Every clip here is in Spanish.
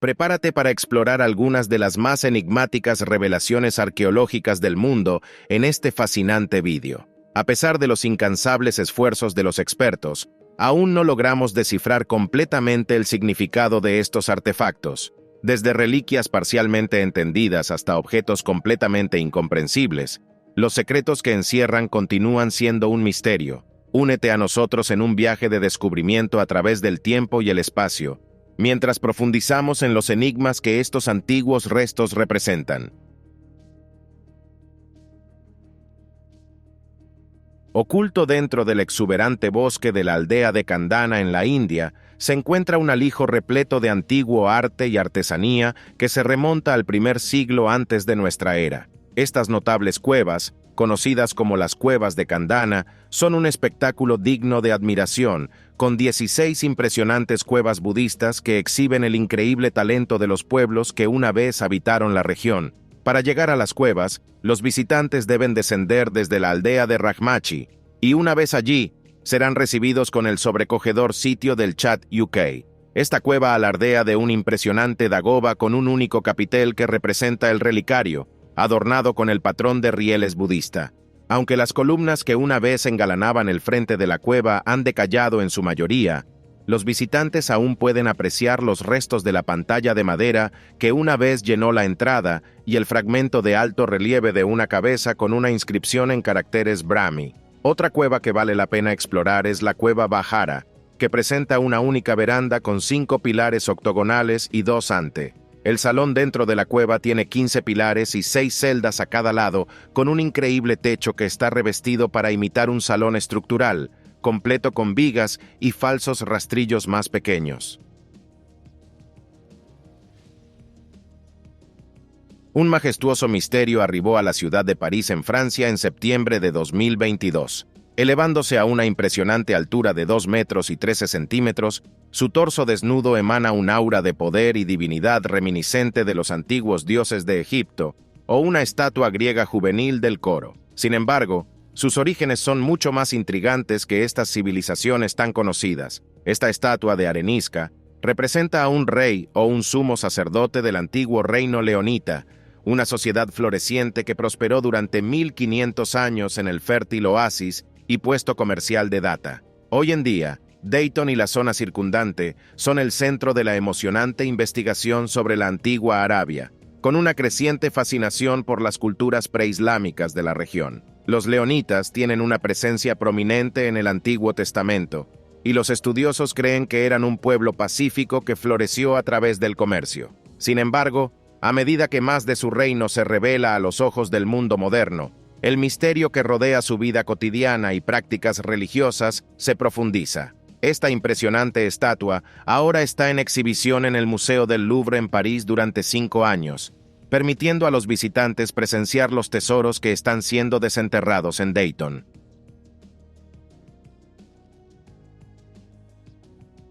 Prepárate para explorar algunas de las más enigmáticas revelaciones arqueológicas del mundo en este fascinante vídeo. A pesar de los incansables esfuerzos de los expertos, aún no logramos descifrar completamente el significado de estos artefactos. Desde reliquias parcialmente entendidas hasta objetos completamente incomprensibles, los secretos que encierran continúan siendo un misterio. Únete a nosotros en un viaje de descubrimiento a través del tiempo y el espacio, mientras profundizamos en los enigmas que estos antiguos restos representan. Oculto dentro del exuberante bosque de la aldea de Kandana en la India, se encuentra un alijo repleto de antiguo arte y artesanía que se remonta al primer siglo antes de nuestra era. Estas notables cuevas, conocidas como las cuevas de Kandana, son un espectáculo digno de admiración, con 16 impresionantes cuevas budistas que exhiben el increíble talento de los pueblos que una vez habitaron la región. Para llegar a las cuevas, los visitantes deben descender desde la aldea de Rajmachi, y una vez allí, serán recibidos con el sobrecogedor sitio del Chat UK. Esta cueva alardea de un impresionante dagoba con un único capitel que representa el relicario, adornado con el patrón de rieles budista. Aunque las columnas que una vez engalanaban el frente de la cueva han decayado en su mayoría, los visitantes aún pueden apreciar los restos de la pantalla de madera que una vez llenó la entrada y el fragmento de alto relieve de una cabeza con una inscripción en caracteres Brahmi. Otra cueva que vale la pena explorar es la cueva Bajara, que presenta una única veranda con 5 pilares octogonales y 2 ante. El salón dentro de la cueva tiene 15 pilares y 6 celdas a cada lado, con un increíble techo que está revestido para imitar un salón estructural, completo con vigas y falsos rastrillos más pequeños. Un majestuoso misterio arribó a la ciudad de París en Francia en septiembre de 2022. Elevándose a una impresionante altura de 2 metros y 13 centímetros, su torso desnudo emana un aura de poder y divinidad reminiscente de los antiguos dioses de Egipto, o una estatua griega juvenil del Coro. Sin embargo, sus orígenes son mucho más intrigantes que estas civilizaciones tan conocidas. Esta estatua de arenisca representa a un rey o un sumo sacerdote del antiguo reino leonita, una sociedad floreciente que prosperó durante 1500 años en el fértil oasis y puesto comercial de Data. Hoy en día, Dayton y la zona circundante son el centro de la emocionante investigación sobre la antigua Arabia, con una creciente fascinación por las culturas preislámicas de la región. Los leonitas tienen una presencia prominente en el Antiguo Testamento, y los estudiosos creen que eran un pueblo pacífico que floreció a través del comercio. Sin embargo, a medida que más de su reino se revela a los ojos del mundo moderno, el misterio que rodea su vida cotidiana y prácticas religiosas se profundiza. Esta impresionante estatua ahora está en exhibición en el Museo del Louvre en París durante 5 años, permitiendo a los visitantes presenciar los tesoros que están siendo desenterrados en Dayton.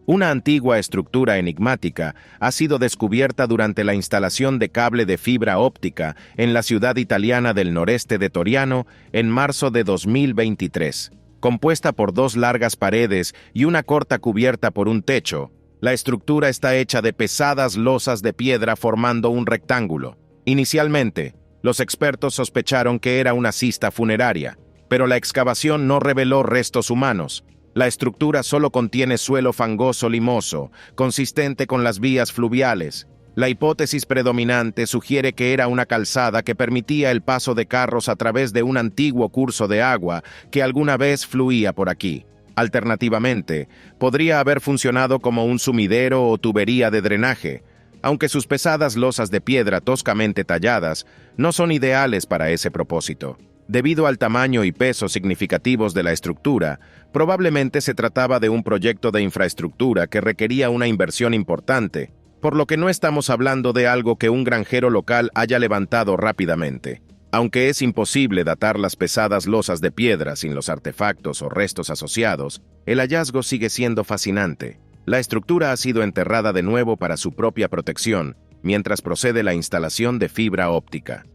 Una antigua estructura enigmática ha sido descubierta durante la instalación de cable de fibra óptica en la ciudad italiana del noreste de Toriano en marzo de 2023. Compuesta por 2 largas paredes y una corta cubierta por un techo, la estructura está hecha de pesadas losas de piedra formando un rectángulo. Inicialmente, los expertos sospecharon que era una cista funeraria, pero la excavación no reveló restos humanos. La estructura solo contiene suelo fangoso limoso, consistente con las vías fluviales. La hipótesis predominante sugiere que era una calzada que permitía el paso de carros a través de un antiguo curso de agua que alguna vez fluía por aquí. Alternativamente, podría haber funcionado como un sumidero o tubería de drenaje, aunque sus pesadas losas de piedra toscamente talladas no son ideales para ese propósito. Debido al tamaño y peso significativos de la estructura, probablemente se trataba de un proyecto de infraestructura que requería una inversión importante, por lo que no estamos hablando de algo que un granjero local haya levantado rápidamente. Aunque es imposible datar las pesadas losas de piedra sin los artefactos o restos asociados, el hallazgo sigue siendo fascinante. La estructura ha sido enterrada de nuevo para su propia protección, mientras procede la instalación de fibra óptica.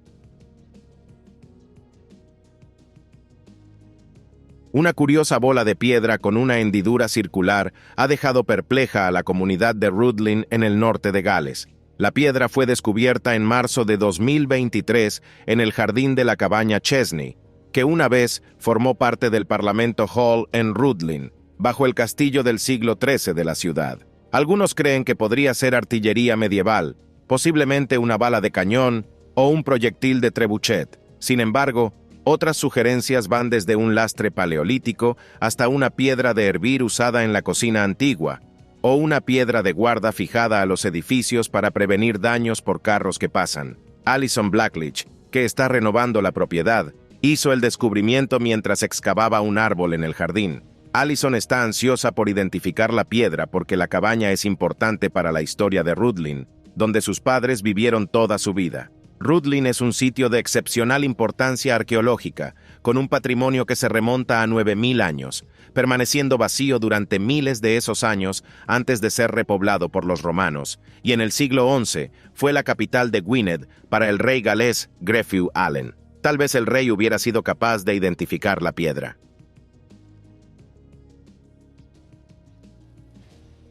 Una curiosa bola de piedra con una hendidura circular ha dejado perpleja a la comunidad de Rhuddlan en el norte de Gales. La piedra fue descubierta en marzo de 2023 en el jardín de la cabaña Chesney, que una vez formó parte del Parlamento Hall en Rhuddlan, bajo el castillo del siglo XIII de la ciudad. Algunos creen que podría ser artillería medieval, posiblemente una bala de cañón o un proyectil de trebuchet. Sin embargo, otras sugerencias van desde un lastre paleolítico hasta una piedra de hervir usada en la cocina antigua, o una piedra de guarda fijada a los edificios para prevenir daños por carros que pasan. Alison Blackledge, que está renovando la propiedad, hizo el descubrimiento mientras excavaba un árbol en el jardín. Alison está ansiosa por identificar la piedra porque la cabaña es importante para la historia de Rhuddlan, donde sus padres vivieron toda su vida. Rhuddlan es un sitio de excepcional importancia arqueológica, con un patrimonio que se remonta a 9000 años, permaneciendo vacío durante miles de esos años antes de ser repoblado por los romanos, y en el siglo XI fue la capital de Gwynedd para el rey galés Grefydd Allen. Tal vez el rey hubiera sido capaz de identificar la piedra.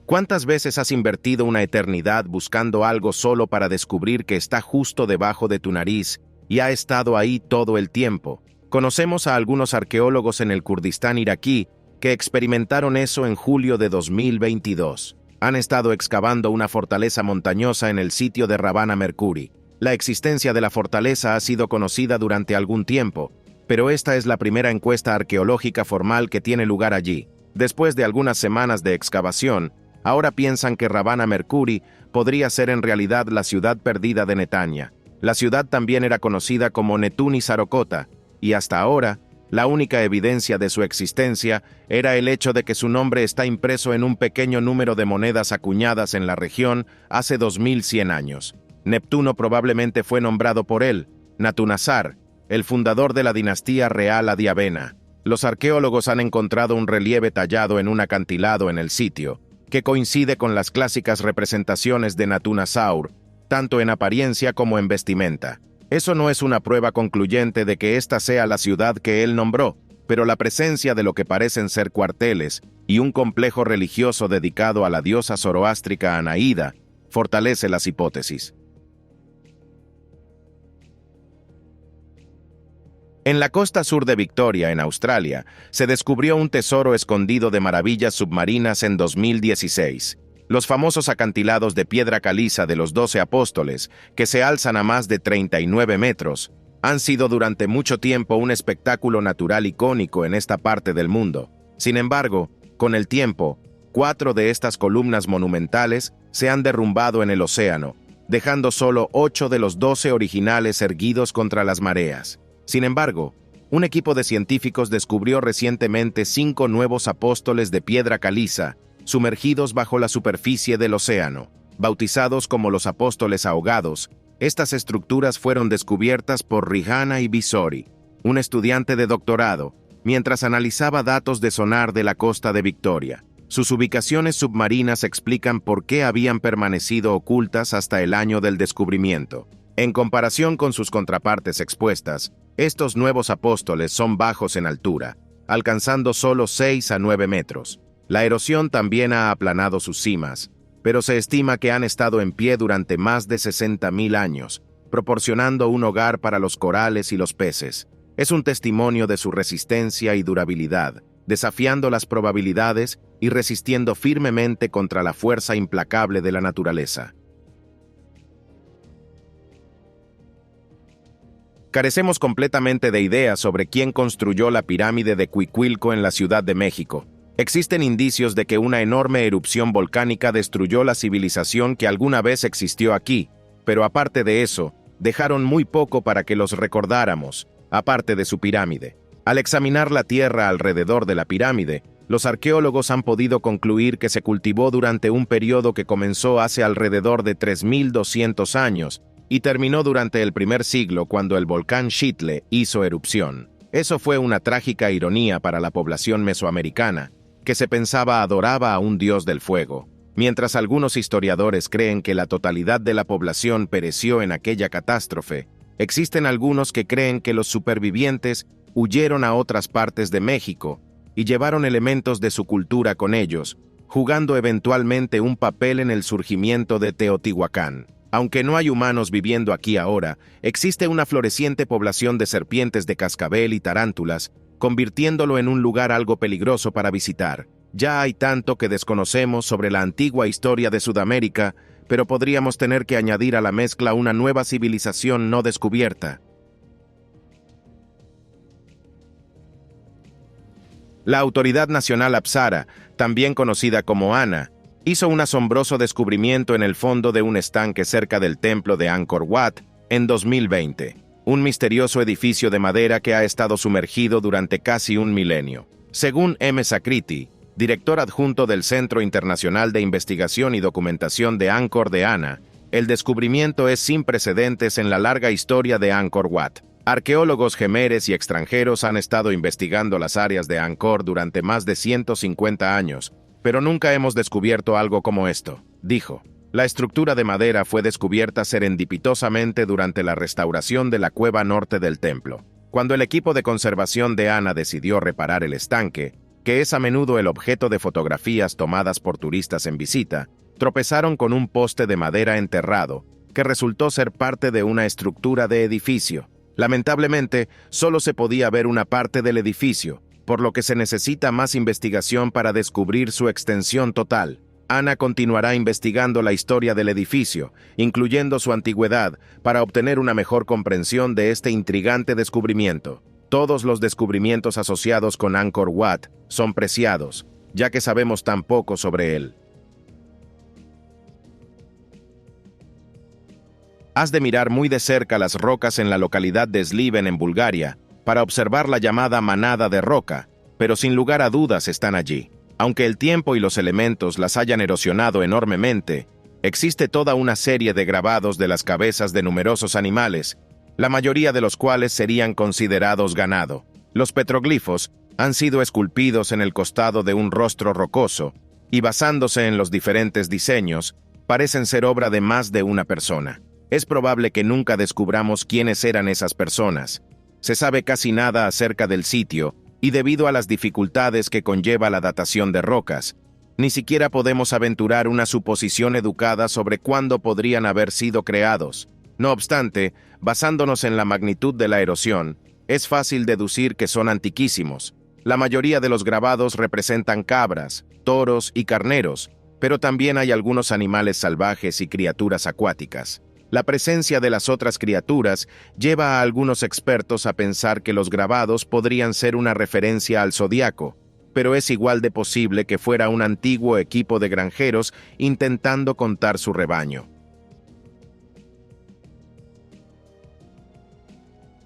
¿Cuántas veces has invertido una eternidad buscando algo solo para descubrir que está justo debajo de tu nariz y ha estado ahí todo el tiempo? Conocemos a algunos arqueólogos en el Kurdistán iraquí que experimentaron eso en julio de 2022. Han estado excavando una fortaleza montañosa en el sitio de Ravana Merkuri. La existencia de la fortaleza ha sido conocida durante algún tiempo, pero esta es la primera encuesta arqueológica formal que tiene lugar allí. Después de algunas semanas de excavación, ahora piensan que Ravana Merkuri podría ser en realidad la ciudad perdida de Netanya. La ciudad también era conocida como Netuni Sarokota, y hasta ahora, la única evidencia de su existencia era el hecho de que su nombre está impreso en un pequeño número de monedas acuñadas en la región hace 2100 años. Neptuno probablemente fue nombrado por él, Natunasar, el fundador de la dinastía real adiabena. Los arqueólogos han encontrado un relieve tallado en un acantilado en el sitio, que coincide con las clásicas representaciones de Natunasaur, tanto en apariencia como en vestimenta. Eso no es una prueba concluyente de que esta sea la ciudad que él nombró, pero la presencia de lo que parecen ser cuarteles y un complejo religioso dedicado a la diosa zoroástrica Anaída fortalece las hipótesis. En la costa sur de Victoria, en Australia, se descubrió un tesoro escondido de maravillas submarinas en 2016. Los famosos acantilados de piedra caliza de los 12 apóstoles, que se alzan a más de 39 metros, han sido durante mucho tiempo un espectáculo natural icónico en esta parte del mundo. Sin embargo, con el tiempo, 4 de estas columnas monumentales se han derrumbado en el océano, dejando solo 8 de los 12 originales erguidos contra las mareas. Sin embargo, un equipo de científicos descubrió recientemente 5 nuevos apóstoles de piedra caliza, sumergidos bajo la superficie del océano. Bautizados como los apóstoles ahogados, estas estructuras fueron descubiertas por Rihanna Ibisori, un estudiante de doctorado, mientras analizaba datos de sonar de la costa de Victoria. Sus ubicaciones submarinas explican por qué habían permanecido ocultas hasta el año del descubrimiento. En comparación con sus contrapartes expuestas, estos nuevos apóstoles son bajos en altura, alcanzando solo 6 a 9 metros. La erosión también ha aplanado sus cimas, pero se estima que han estado en pie durante más de 60.000 años, proporcionando un hogar para los corales y los peces. Es un testimonio de su resistencia y durabilidad, desafiando las probabilidades y resistiendo firmemente contra la fuerza implacable de la naturaleza. Carecemos completamente de ideas sobre quién construyó la pirámide de Cuicuilco en la Ciudad de México. Existen indicios de que una enorme erupción volcánica destruyó la civilización que alguna vez existió aquí, pero aparte de eso, dejaron muy poco para que los recordáramos, aparte de su pirámide. Al examinar la tierra alrededor de la pirámide, los arqueólogos han podido concluir que se cultivó durante un periodo que comenzó hace alrededor de 3200 años y terminó durante el primer siglo cuando el volcán Xitle hizo erupción. Eso fue una trágica ironía para la población mesoamericana, que se pensaba adoraba a un dios del fuego. Mientras algunos historiadores creen que la totalidad de la población pereció en aquella catástrofe, existen algunos que creen que los supervivientes huyeron a otras partes de México y llevaron elementos de su cultura con ellos, jugando eventualmente un papel en el surgimiento de Teotihuacán. Aunque no hay humanos viviendo aquí ahora, existe una floreciente población de serpientes de cascabel y tarántulas, convirtiéndolo en un lugar algo peligroso para visitar. Ya hay tanto que desconocemos sobre la antigua historia de Sudamérica, pero podríamos tener que añadir a la mezcla una nueva civilización no descubierta. La Autoridad Nacional Apsara, también conocida como ANA, hizo un asombroso descubrimiento en el fondo de un estanque cerca del templo de Angkor Wat en 2020, un misterioso edificio de madera que ha estado sumergido durante casi un milenio. Según M. Sakriti, director adjunto del Centro Internacional de Investigación y Documentación de Angkor de ANA, el descubrimiento es sin precedentes en la larga historia de Angkor Wat. Arqueólogos jemeres y extranjeros han estado investigando las áreas de Angkor durante más de 150 años, pero nunca hemos descubierto algo como esto, dijo. La estructura de madera fue descubierta serendipitosamente durante la restauración de la cueva norte del templo. Cuando el equipo de conservación de ANA decidió reparar el estanque, que es a menudo el objeto de fotografías tomadas por turistas en visita, tropezaron con un poste de madera enterrado, que resultó ser parte de una estructura de edificio. Lamentablemente, solo se podía ver una parte del edificio, por lo que se necesita más investigación para descubrir su extensión total. ANA continuará investigando la historia del edificio, incluyendo su antigüedad, para obtener una mejor comprensión de este intrigante descubrimiento. Todos los descubrimientos asociados con Angkor Wat son preciados, ya que sabemos tan poco sobre él. Has de mirar muy de cerca las rocas en la localidad de Sliven en Bulgaria, para observar la llamada manada de roca, pero sin lugar a dudas están allí. Aunque el tiempo y los elementos las hayan erosionado enormemente, existe toda una serie de grabados de las cabezas de numerosos animales, la mayoría de los cuales serían considerados ganado. Los petroglifos han sido esculpidos en el costado de un rostro rocoso, y basándose en los diferentes diseños, parecen ser obra de más de una persona. Es probable que nunca descubramos quiénes eran esas personas. Se sabe casi nada acerca del sitio, y debido a las dificultades que conlleva la datación de rocas, ni siquiera podemos aventurar una suposición educada sobre cuándo podrían haber sido creados. No obstante, basándonos en la magnitud de la erosión, es fácil deducir que son antiquísimos. La mayoría de los grabados representan cabras, toros y carneros, pero también hay algunos animales salvajes y criaturas acuáticas. La presencia de las otras criaturas lleva a algunos expertos a pensar que los grabados podrían ser una referencia al zodiaco, pero es igual de posible que fuera un antiguo equipo de granjeros intentando contar su rebaño.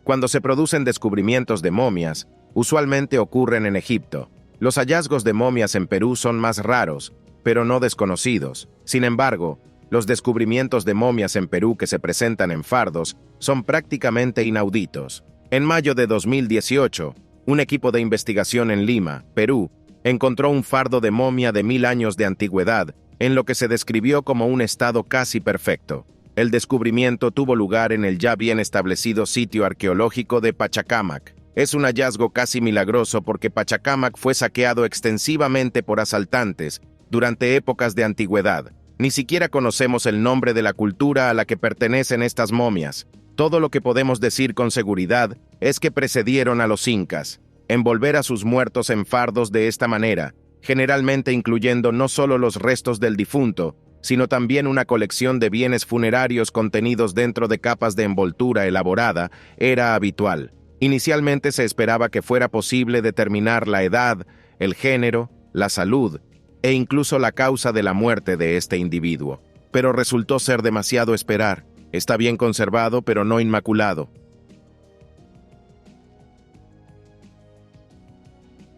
Cuando se producen descubrimientos de momias, usualmente ocurren en Egipto. Los hallazgos de momias en Perú son más raros, pero no desconocidos. Sin embargo, los descubrimientos de momias en Perú que se presentan en fardos son prácticamente inauditos. En mayo de 2018, un equipo de investigación en Lima, Perú, encontró un fardo de momia de 1000 años de antigüedad, en lo que se describió como un estado casi perfecto. El descubrimiento tuvo lugar en el ya bien establecido sitio arqueológico de Pachacámac. Es un hallazgo casi milagroso porque Pachacámac fue saqueado extensivamente por asaltantes durante épocas de antigüedad. Ni siquiera conocemos el nombre de la cultura a la que pertenecen estas momias. Todo lo que podemos decir con seguridad es que precedieron a los incas. Envolver a sus muertos en fardos de esta manera, generalmente incluyendo no solo los restos del difunto, sino también una colección de bienes funerarios contenidos dentro de capas de envoltura elaborada, era habitual. Inicialmente se esperaba que fuera posible determinar la edad, el género, la salud, e incluso la causa de la muerte de este individuo. Pero resultó ser demasiado esperar. Está bien conservado, pero no inmaculado.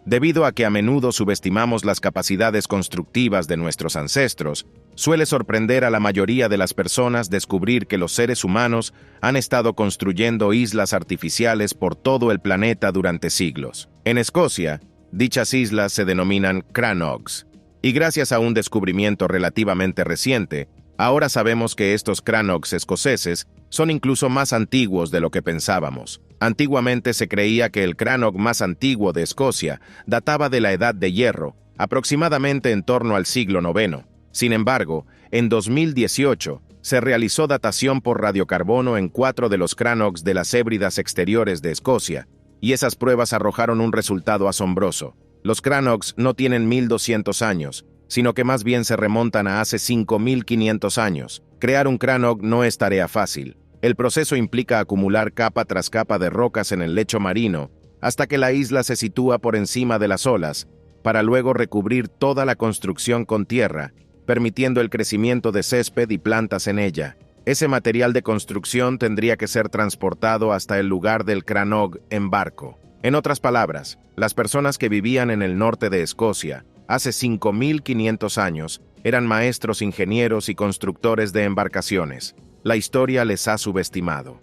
Debido a que a menudo subestimamos las capacidades constructivas de nuestros ancestros, suele sorprender a la mayoría de las personas descubrir que los seres humanos han estado construyendo islas artificiales por todo el planeta durante siglos. En Escocia, dichas islas se denominan Crannogs. Y gracias a un descubrimiento relativamente reciente, ahora sabemos que estos Crannogs escoceses son incluso más antiguos de lo que pensábamos. Antiguamente se creía que el Crannog más antiguo de Escocia databa de la Edad de Hierro, aproximadamente en torno al siglo IX. Sin embargo, en 2018, Se realizó datación por radiocarbono en 4 de los cránogs de las Hébridas exteriores de Escocia, y esas pruebas arrojaron un resultado asombroso. Los cránogs no tienen 1200 años, sino que más bien se remontan a hace 5500 años. Crear un cránog no es tarea fácil. El proceso implica acumular capa tras capa de rocas en el lecho marino, hasta que la isla se sitúa por encima de las olas, para luego recubrir toda la construcción con tierra, permitiendo el crecimiento de césped y plantas en ella. Ese material de construcción tendría que ser transportado hasta el lugar del cranog en barco. En otras palabras, las personas que vivían en el norte de Escocia, hace 5500 años, eran maestros ingenieros y constructores de embarcaciones. La historia les ha subestimado.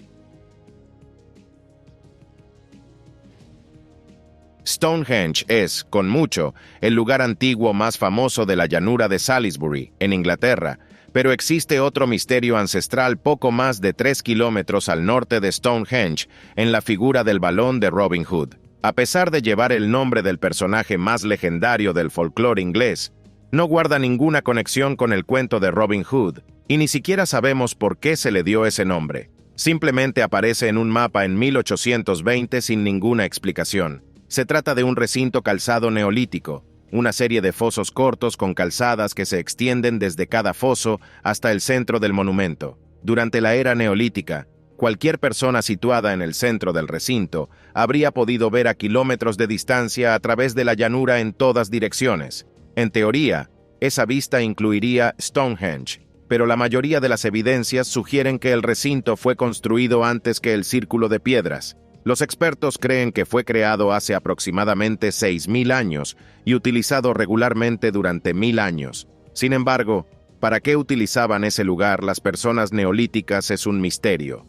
Stonehenge es, con mucho, el lugar antiguo más famoso de la llanura de Salisbury, en Inglaterra, pero existe otro misterio ancestral poco más de 3 kilómetros al norte de Stonehenge, en la figura del balón de Robin Hood. A pesar de llevar el nombre del personaje más legendario del folclore inglés, no guarda ninguna conexión con el cuento de Robin Hood, y ni siquiera sabemos por qué se le dio ese nombre. Simplemente aparece en un mapa en 1820 sin ninguna explicación. Se trata de un recinto calzado neolítico, una serie de fosos cortos con calzadas que se extienden desde cada foso hasta el centro del monumento. Durante la era neolítica, cualquier persona situada en el centro del recinto habría podido ver a kilómetros de distancia a través de la llanura en todas direcciones. En teoría, esa vista incluiría Stonehenge, pero la mayoría de las evidencias sugieren que el recinto fue construido antes que el Círculo de Piedras. Los expertos creen que fue creado hace aproximadamente 6000 años y utilizado regularmente durante 1000 años. Sin embargo, ¿para qué utilizaban ese lugar las personas neolíticas es un misterio?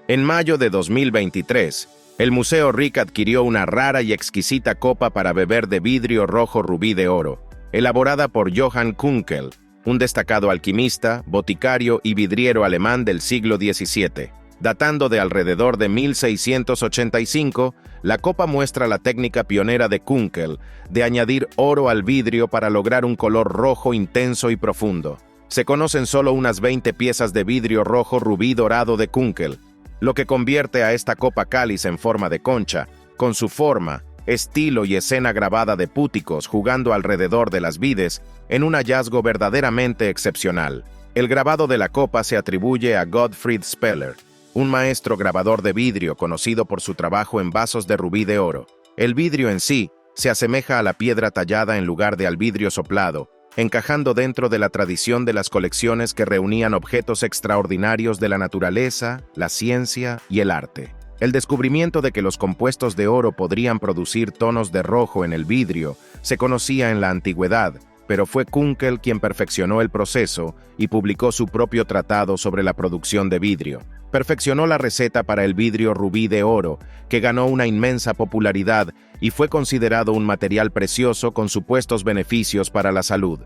En mayo de 2023, el Museo Rick adquirió una rara y exquisita copa para beber de vidrio rojo rubí de oro, elaborada por Johann Kunkel, un destacado alquimista, boticario y vidriero alemán del siglo XVII. Datando de alrededor de 1685, la copa muestra la técnica pionera de Kunkel de añadir oro al vidrio para lograr un color rojo intenso y profundo. Se conocen solo unas 20 piezas de vidrio rojo rubí dorado de Kunkel, lo que convierte a esta copa cáliz en forma de concha, con su forma, estilo y escena grabada de púticos jugando alrededor de las vides, en un hallazgo verdaderamente excepcional. El grabado de la copa se atribuye a Gottfried Speller, un maestro grabador de vidrio conocido por su trabajo en vasos de rubí de oro. El vidrio en sí se asemeja a la piedra tallada en lugar de al vidrio soplado, encajando dentro de la tradición de las colecciones que reunían objetos extraordinarios de la naturaleza, la ciencia y el arte. El descubrimiento de que los compuestos de oro podrían producir tonos de rojo en el vidrio se conocía en la antigüedad, pero fue Kunkel quien perfeccionó el proceso y publicó su propio tratado sobre la producción de vidrio. Perfeccionó la receta para el vidrio rubí de oro, que ganó una inmensa popularidad y fue considerado un material precioso con supuestos beneficios para la salud.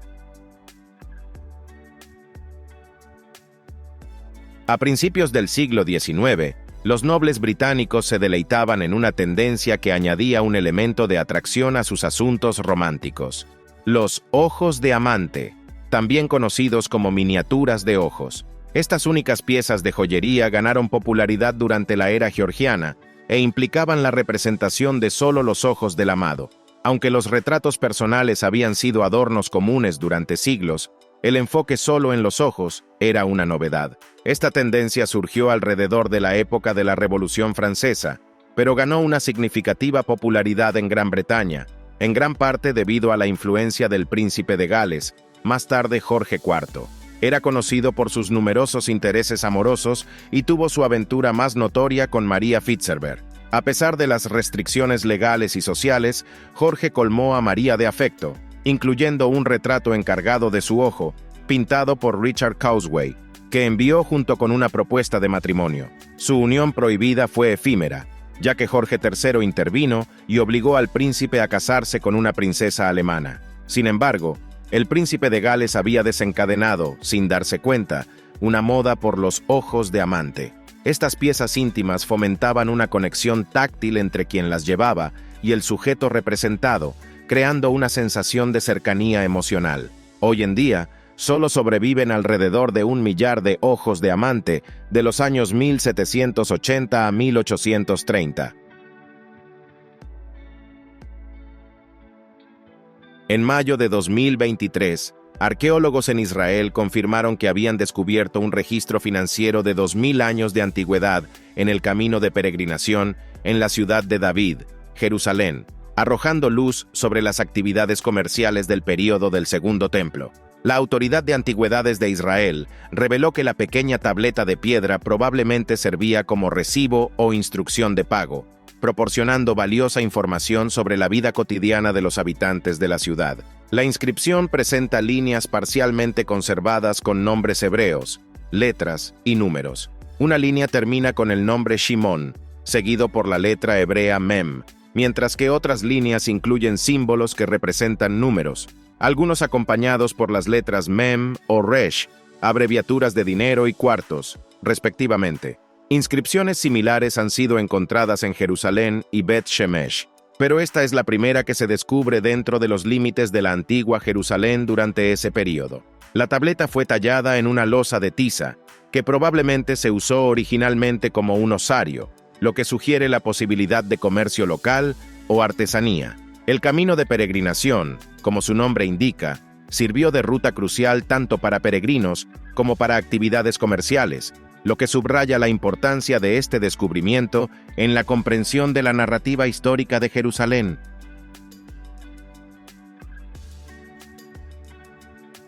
A principios del siglo XIX, los nobles británicos se deleitaban en una tendencia que añadía un elemento de atracción a sus asuntos románticos: los ojos de amante, también conocidos como miniaturas de ojos. Estas únicas piezas de joyería ganaron popularidad durante la era georgiana e implicaban la representación de solo los ojos del amado. Aunque los retratos personales habían sido adornos comunes durante siglos, el enfoque solo en los ojos era una novedad. Esta tendencia surgió alrededor de la época de la Revolución Francesa, pero ganó una significativa popularidad en Gran Bretaña, en gran parte debido a la influencia del príncipe de Gales, más tarde Jorge IV. Era conocido por sus numerosos intereses amorosos y tuvo su aventura más notoria con María Fitzgerald. A pesar de las restricciones legales y sociales, Jorge colmó a María de afecto, incluyendo un retrato encargado de su ojo, pintado por Richard Causeway, que envió junto con una propuesta de matrimonio. Su unión prohibida fue efímera, ya que Jorge III intervino y obligó al príncipe a casarse con una princesa alemana. Sin embargo, el príncipe de Gales había desencadenado, sin darse cuenta, una moda por los ojos de amante. Estas piezas íntimas fomentaban una conexión táctil entre quien las llevaba y el sujeto representado, creando una sensación de cercanía emocional. Hoy en día, solo sobreviven alrededor de 1 millar de ojos de amante de los años 1780 a 1830. En mayo de 2023, arqueólogos en Israel confirmaron que habían descubierto un registro financiero de 2000 años de antigüedad en el camino de peregrinación en la ciudad de David, Jerusalén, arrojando luz sobre las actividades comerciales del período del Segundo Templo. La Autoridad de Antigüedades de Israel reveló que la pequeña tableta de piedra probablemente servía como recibo o instrucción de pago, proporcionando valiosa información sobre la vida cotidiana de los habitantes de la ciudad. La inscripción presenta líneas parcialmente conservadas con nombres hebreos, letras y números. Una línea termina con el nombre Shimón, seguido por la letra hebrea Mem, mientras que otras líneas incluyen símbolos que representan números, algunos acompañados por las letras Mem o Resh, abreviaturas de dinero y cuartos, respectivamente. Inscripciones similares han sido encontradas en Jerusalén y Bet Shemesh, pero esta es la primera que se descubre dentro de los límites de la antigua Jerusalén durante ese período. La tableta fue tallada en una losa de tiza, que probablemente se usó originalmente como un osario, lo que sugiere la posibilidad de comercio local o artesanía. El camino de peregrinación, como su nombre indica, sirvió de ruta crucial tanto para peregrinos como para actividades comerciales, lo que subraya la importancia de este descubrimiento en la comprensión de la narrativa histórica de Jerusalén.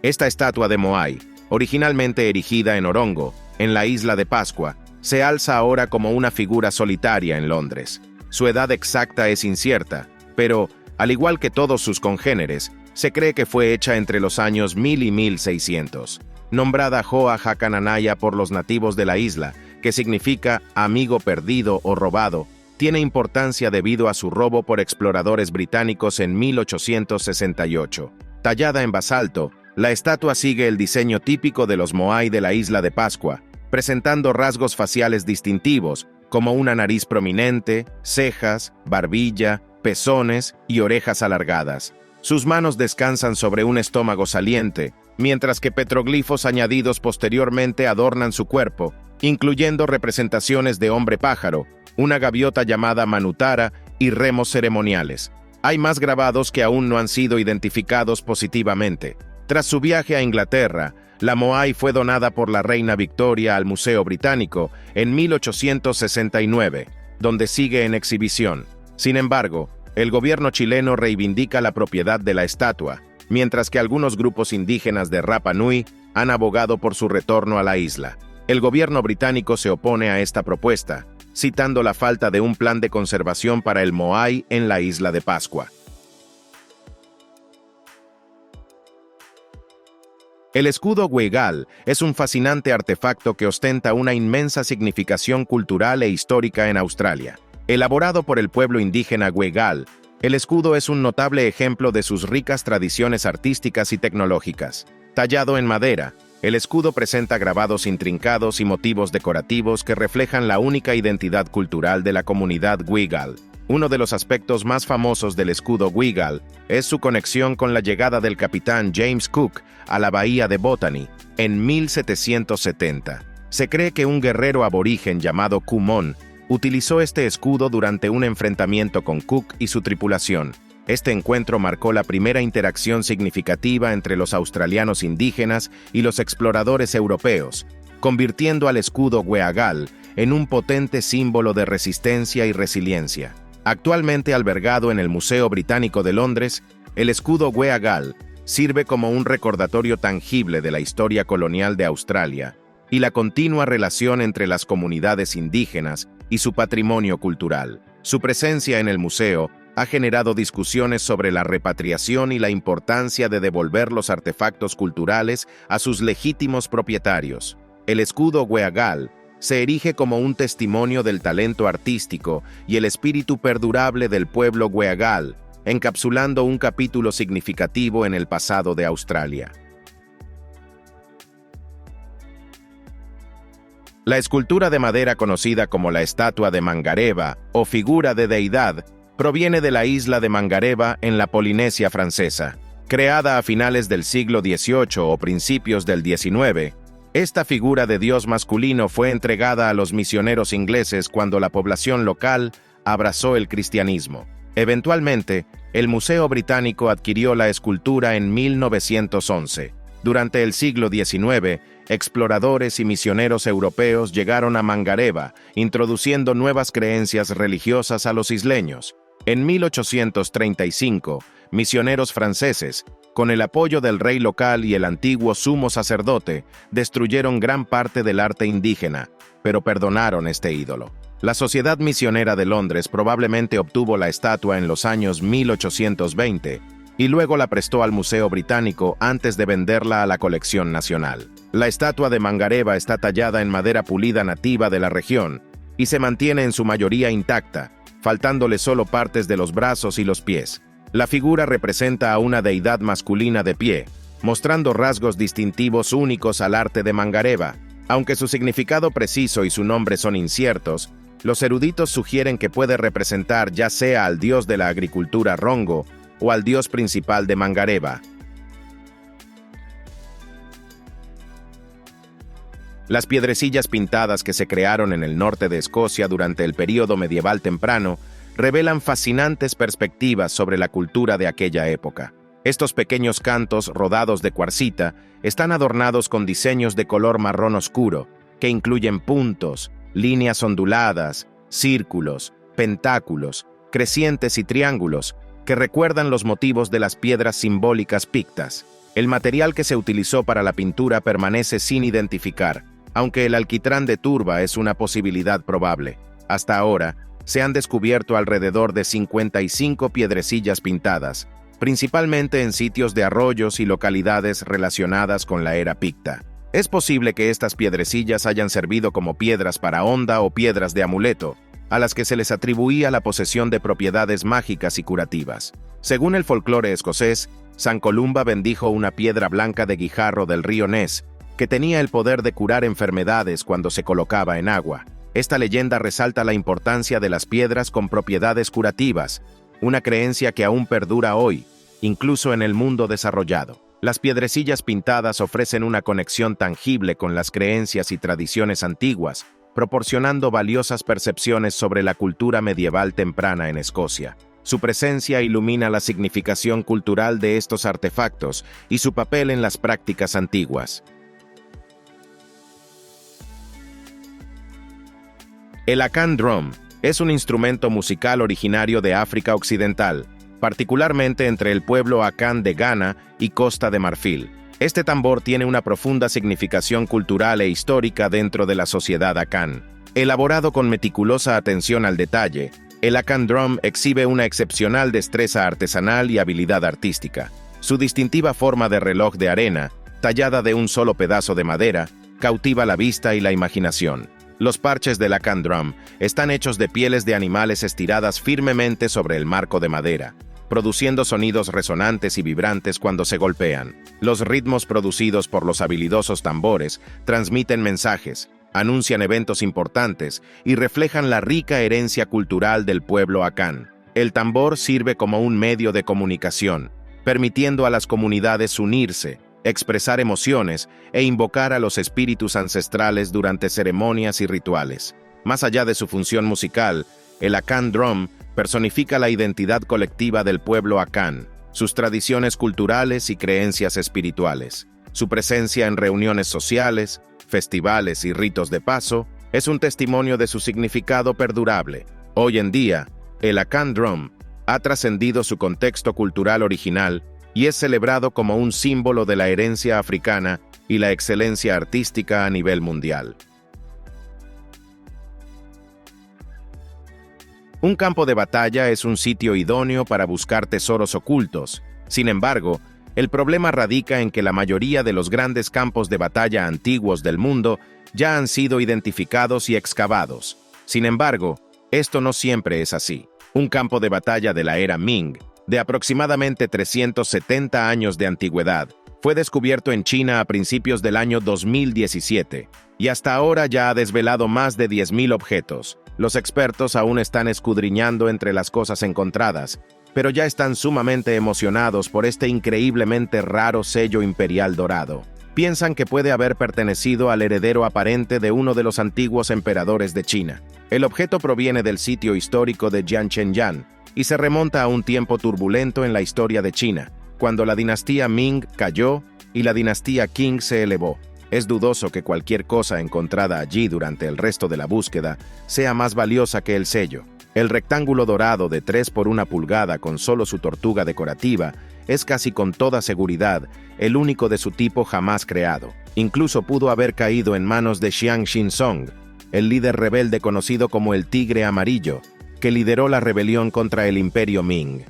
Esta estatua de Moai, originalmente erigida en Orongo, en la isla de Pascua, se alza ahora como una figura solitaria en Londres. Su edad exacta es incierta, pero, al igual que todos sus congéneres, se cree que fue hecha entre los años 1000 y 1600. Nombrada Hoa Hakananaya por los nativos de la isla, que significa amigo perdido o robado, tiene importancia debido a su robo por exploradores británicos en 1868. Tallada en basalto, la estatua sigue el diseño típico de los Moai de la isla de Pascua, presentando rasgos faciales distintivos, como una nariz prominente, cejas, barbilla, pezones y orejas alargadas. Sus manos descansan sobre un estómago saliente, mientras que petroglifos añadidos posteriormente adornan su cuerpo, incluyendo representaciones de hombre pájaro, una gaviota llamada Manutara y remos ceremoniales. Hay más grabados que aún no han sido identificados positivamente. Tras su viaje a Inglaterra, la Moai fue donada por la reina Victoria al Museo Británico en 1869, donde sigue en exhibición. Sin embargo, el gobierno chileno reivindica la propiedad de la estatua, mientras que algunos grupos indígenas de Rapa Nui han abogado por su retorno a la isla. El gobierno británico se opone a esta propuesta, citando la falta de un plan de conservación para el Moai en la isla de Pascua. El escudo Wegal es un fascinante artefacto que ostenta una inmensa significación cultural e histórica en Australia. Elaborado por el pueblo indígena Wegal, el escudo es un notable ejemplo de sus ricas tradiciones artísticas y tecnológicas. Tallado en madera, el escudo presenta grabados intrincados y motivos decorativos que reflejan la única identidad cultural de la comunidad Wegal. Uno de los aspectos más famosos del escudo Wegal es su conexión con la llegada del capitán James Cook a la bahía de Botany en 1770. Se cree que un guerrero aborigen llamado Kumon utilizó este escudo durante un enfrentamiento con Cook y su tripulación. Este encuentro marcó la primera interacción significativa entre los australianos indígenas y los exploradores europeos, convirtiendo al escudo Weagal en un potente símbolo de resistencia y resiliencia. Actualmente albergado en el Museo Británico de Londres, el escudo Weagal sirve como un recordatorio tangible de la historia colonial de Australia y la continua relación entre las comunidades indígenas y su patrimonio cultural. Su presencia en el museo ha generado discusiones sobre la repatriación y la importancia de devolver los artefactos culturales a sus legítimos propietarios. El escudo Weagal se erige como un testimonio del talento artístico y el espíritu perdurable del pueblo Weagal, encapsulando un capítulo significativo en el pasado de Australia. La escultura de madera conocida como la estatua de Mangareva o figura de deidad proviene de la isla de Mangareva en la Polinesia francesa. Creada a finales del siglo XVIII o principios del XIX, esta figura de dios masculino fue entregada a los misioneros ingleses cuando la población local abrazó el cristianismo. Eventualmente, el Museo Británico adquirió la escultura en 1911. Durante el siglo XIX, exploradores y misioneros europeos llegaron a Mangareva, introduciendo nuevas creencias religiosas a los isleños. En 1835, misioneros franceses, con el apoyo del rey local y el antiguo sumo sacerdote, destruyeron gran parte del arte indígena, pero perdonaron este ídolo. La Sociedad Misionera de Londres probablemente obtuvo la estatua en los años 1820 y luego la prestó al Museo Británico antes de venderla a la colección nacional. La estatua de Mangareva está tallada en madera pulida nativa de la región y se mantiene en su mayoría intacta, faltándole solo partes de los brazos y los pies. La figura representa a una deidad masculina de pie, mostrando rasgos distintivos únicos al arte de Mangareva. Aunque su significado preciso y su nombre son inciertos, los eruditos sugieren que puede representar ya sea al dios de la agricultura Rongo o al dios principal de Mangareva. Las piedrecillas pintadas que se crearon en el norte de Escocia durante el período medieval temprano revelan fascinantes perspectivas sobre la cultura de aquella época. Estos pequeños cantos rodados de cuarcita están adornados con diseños de color marrón oscuro, que incluyen puntos, líneas onduladas, círculos, pentáculos, crecientes y triángulos, que recuerdan los motivos de las piedras simbólicas pictas. El material que se utilizó para la pintura permanece sin identificar, aunque el alquitrán de turba es una posibilidad probable. Hasta ahora, se han descubierto alrededor de 55 piedrecillas pintadas, principalmente en sitios de arroyos y localidades relacionadas con la era picta. Es posible que estas piedrecillas hayan servido como piedras para honda o piedras de amuleto, a las que se les atribuía la posesión de propiedades mágicas y curativas. Según el folclore escocés, San Columba bendijo una piedra blanca de guijarro del río Ness, que tenía el poder de curar enfermedades cuando se colocaba en agua. Esta leyenda resalta la importancia de las piedras con propiedades curativas, una creencia que aún perdura hoy, incluso en el mundo desarrollado. Las piedrecillas pintadas ofrecen una conexión tangible con las creencias y tradiciones antiguas, proporcionando valiosas percepciones sobre la cultura medieval temprana en Escocia. Su presencia ilumina la significación cultural de estos artefactos y su papel en las prácticas antiguas. El Akan Drum es un instrumento musical originario de África Occidental, particularmente entre el pueblo Akan de Ghana y Costa de Marfil. Este tambor tiene una profunda significación cultural e histórica dentro de la sociedad Akan. Elaborado con meticulosa atención al detalle, el Akan Drum exhibe una excepcional destreza artesanal y habilidad artística. Su distintiva forma de reloj de arena, tallada de un solo pedazo de madera, cautiva la vista y la imaginación. Los parches del Akan Drum están hechos de pieles de animales estiradas firmemente sobre el marco de madera, produciendo sonidos resonantes y vibrantes cuando se golpean. Los ritmos producidos por los habilidosos tambores transmiten mensajes, anuncian eventos importantes y reflejan la rica herencia cultural del pueblo Akan. El tambor sirve como un medio de comunicación, permitiendo a las comunidades unirse, expresar emociones e invocar a los espíritus ancestrales durante ceremonias y rituales. Más allá de su función musical, el Akan Drum personifica la identidad colectiva del pueblo Akan, sus tradiciones culturales y creencias espirituales. Su presencia en reuniones sociales, festivales y ritos de paso es un testimonio de su significado perdurable. Hoy en día, el Akan Drum ha trascendido su contexto cultural original y es celebrado como un símbolo de la herencia africana y la excelencia artística a nivel mundial. Un campo de batalla es un sitio idóneo para buscar tesoros ocultos. Sin embargo, el problema radica en que la mayoría de los grandes campos de batalla antiguos del mundo ya han sido identificados y excavados. Sin embargo, esto no siempre es así. Un campo de batalla de la era Ming, de aproximadamente 370 años de antigüedad, fue descubierto en China a principios del año 2017, y hasta ahora ya ha desvelado más de 10.000 objetos, Los expertos aún están escudriñando entre las cosas encontradas, pero ya están sumamente emocionados por este increíblemente raro sello imperial dorado. Piensan que puede haber pertenecido al heredero aparente de uno de los antiguos emperadores de China. El objeto proviene del sitio histórico de Jianchengyan y se remonta a un tiempo turbulento en la historia de China, cuando la dinastía Ming cayó y la dinastía Qing se elevó. Es dudoso que cualquier cosa encontrada allí durante el resto de la búsqueda sea más valiosa que el sello. El rectángulo dorado de 3 por 1 pulgada con solo su tortuga decorativa es casi con toda seguridad el único de su tipo jamás creado. Incluso pudo haber caído en manos de Xiang Xinzong, el líder rebelde conocido como el Tigre Amarillo, que lideró la rebelión contra el Imperio Ming.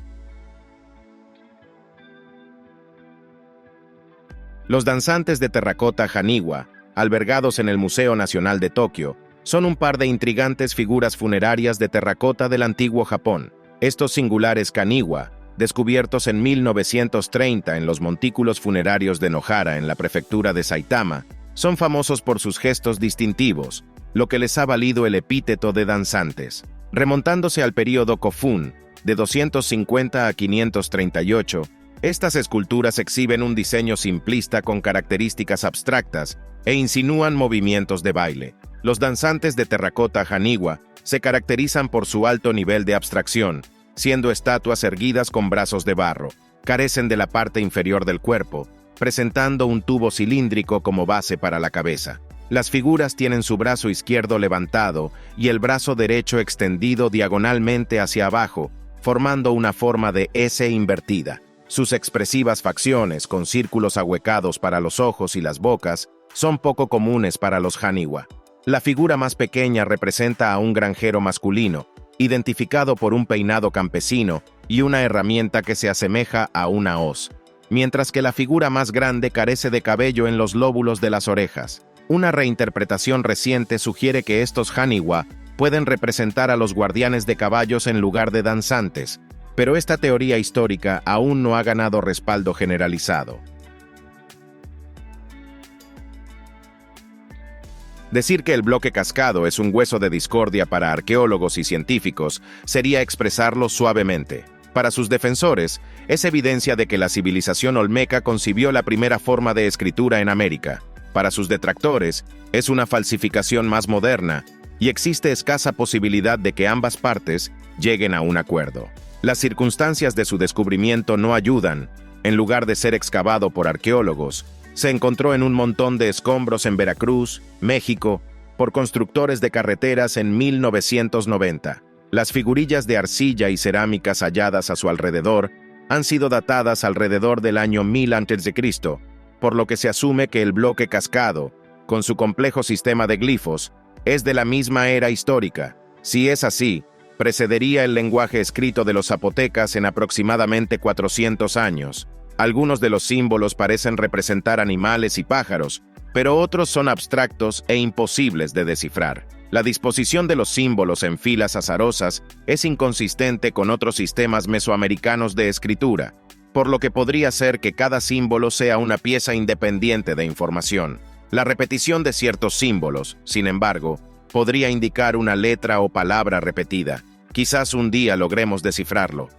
Los danzantes de terracota Haniwa, albergados en el Museo Nacional de Tokio, son un par de intrigantes figuras funerarias de terracota del antiguo Japón. Estos singulares kaniwa, descubiertos en 1930 en los montículos funerarios de Nohara en la prefectura de Saitama, son famosos por sus gestos distintivos, lo que les ha valido el epíteto de danzantes. Remontándose al período Kofun, de 250 a 538, estas esculturas exhiben un diseño simplista con características abstractas e insinúan movimientos de baile. Los danzantes de terracota Haniwa se caracterizan por su alto nivel de abstracción, siendo estatuas erguidas con brazos de barro. Carecen de la parte inferior del cuerpo, presentando un tubo cilíndrico como base para la cabeza. Las figuras tienen su brazo izquierdo levantado y el brazo derecho extendido diagonalmente hacia abajo, formando una forma de S invertida. Sus expresivas facciones, con círculos ahuecados para los ojos y las bocas, son poco comunes para los Haniwa. La figura más pequeña representa a un granjero masculino, identificado por un peinado campesino y una herramienta que se asemeja a una hoz, mientras que la figura más grande carece de cabello en los lóbulos de las orejas. Una reinterpretación reciente sugiere que estos Haniwa pueden representar a los guardianes de caballos en lugar de danzantes, pero esta teoría histórica aún no ha ganado respaldo generalizado. Decir que el bloque cascado es un hueso de discordia para arqueólogos y científicos sería expresarlo suavemente. Para sus defensores, es evidencia de que la civilización olmeca concibió la primera forma de escritura en América. Para sus detractores, es una falsificación más moderna, y existe escasa posibilidad de que ambas partes lleguen a un acuerdo. Las circunstancias de su descubrimiento no ayudan. En lugar de ser excavado por arqueólogos, se encontró en un montón de escombros en Veracruz, México, por constructores de carreteras en 1990. Las figurillas de arcilla y cerámicas halladas a su alrededor han sido datadas alrededor del año 1000 a.C., por lo que se asume que el bloque cascado, con su complejo sistema de glifos, es de la misma era histórica. Si es así, precedería el lenguaje escrito de los zapotecas en aproximadamente 400 años. Algunos de los símbolos parecen representar animales y pájaros, pero otros son abstractos e imposibles de descifrar. La disposición de los símbolos en filas azarosas es inconsistente con otros sistemas mesoamericanos de escritura, por lo que podría ser que cada símbolo sea una pieza independiente de información. La repetición de ciertos símbolos, sin embargo, podría indicar una letra o palabra repetida. Quizás un día logremos descifrarlo.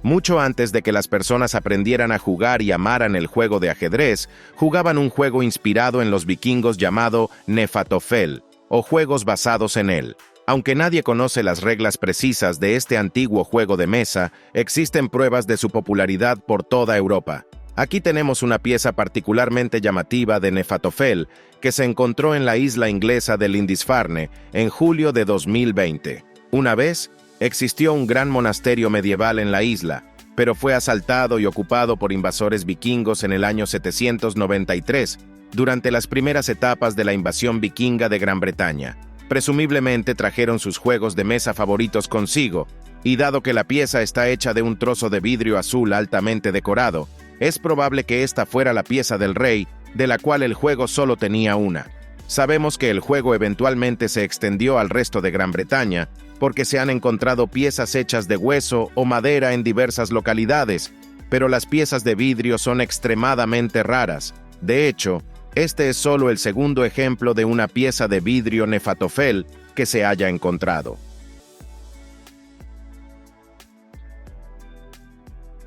Mucho antes de que las personas aprendieran a jugar y amaran el juego de ajedrez, jugaban un juego inspirado en los vikingos llamado Nefatofel, o juegos basados en él. Aunque nadie conoce las reglas precisas de este antiguo juego de mesa, existen pruebas de su popularidad por toda Europa. Aquí tenemos una pieza particularmente llamativa de Nefatofel que se encontró en la isla inglesa de Lindisfarne en julio de 2020. Una vez, existió un gran monasterio medieval en la isla, pero fue asaltado y ocupado por invasores vikingos en el año 793, durante las primeras etapas de la invasión vikinga de Gran Bretaña. Presumiblemente trajeron sus juegos de mesa favoritos consigo, y dado que la pieza está hecha de un trozo de vidrio azul altamente decorado, es probable que esta fuera la pieza del rey, de la cual el juego solo tenía una. Sabemos que el juego eventualmente se extendió al resto de Gran Bretaña, porque se han encontrado piezas hechas de hueso o madera en diversas localidades, pero las piezas de vidrio son extremadamente raras. De hecho, Este es solo el segundo ejemplo de una pieza de vidrio Nefatofel que se haya encontrado.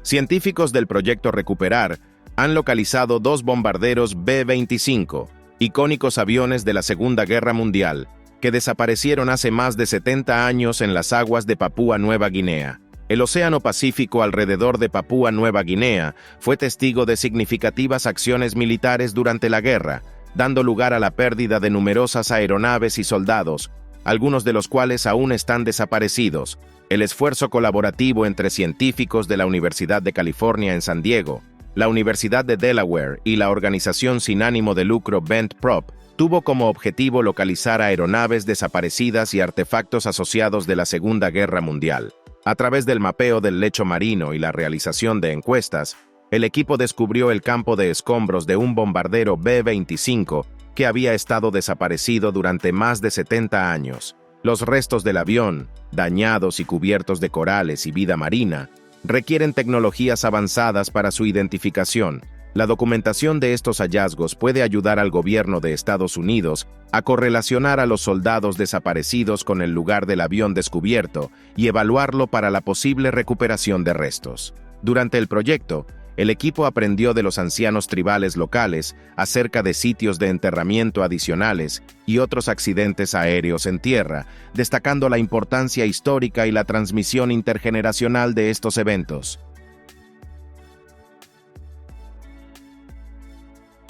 Científicos del proyecto Recuperar han localizado 2 bombarderos B-25, icónicos aviones de la Segunda Guerra Mundial, que desaparecieron hace más de 70 años en las aguas de Papúa Nueva Guinea. El Océano Pacífico alrededor de Papúa Nueva Guinea fue testigo de significativas acciones militares durante la guerra, dando lugar a la pérdida de numerosas aeronaves y soldados, algunos de los cuales aún están desaparecidos. El esfuerzo colaborativo entre científicos de la Universidad de California en San Diego, la Universidad de Delaware y la organización sin ánimo de lucro Bent Prop tuvo como objetivo localizar aeronaves desaparecidas y artefactos asociados de la Segunda Guerra Mundial. A través del mapeo del lecho marino y la realización de encuestas, el equipo descubrió el campo de escombros de un bombardero B-25 que había estado desaparecido durante más de 70 años. Los restos del avión, dañados y cubiertos de corales y vida marina, requieren tecnologías avanzadas para su identificación. La documentación de estos hallazgos puede ayudar al gobierno de Estados Unidos a correlacionar a los soldados desaparecidos con el lugar del avión descubierto y evaluarlo para la posible recuperación de restos. Durante el proyecto, el equipo aprendió de los ancianos tribales locales acerca de sitios de enterramiento adicionales y otros accidentes aéreos en tierra, destacando la importancia histórica y la transmisión intergeneracional de estos eventos.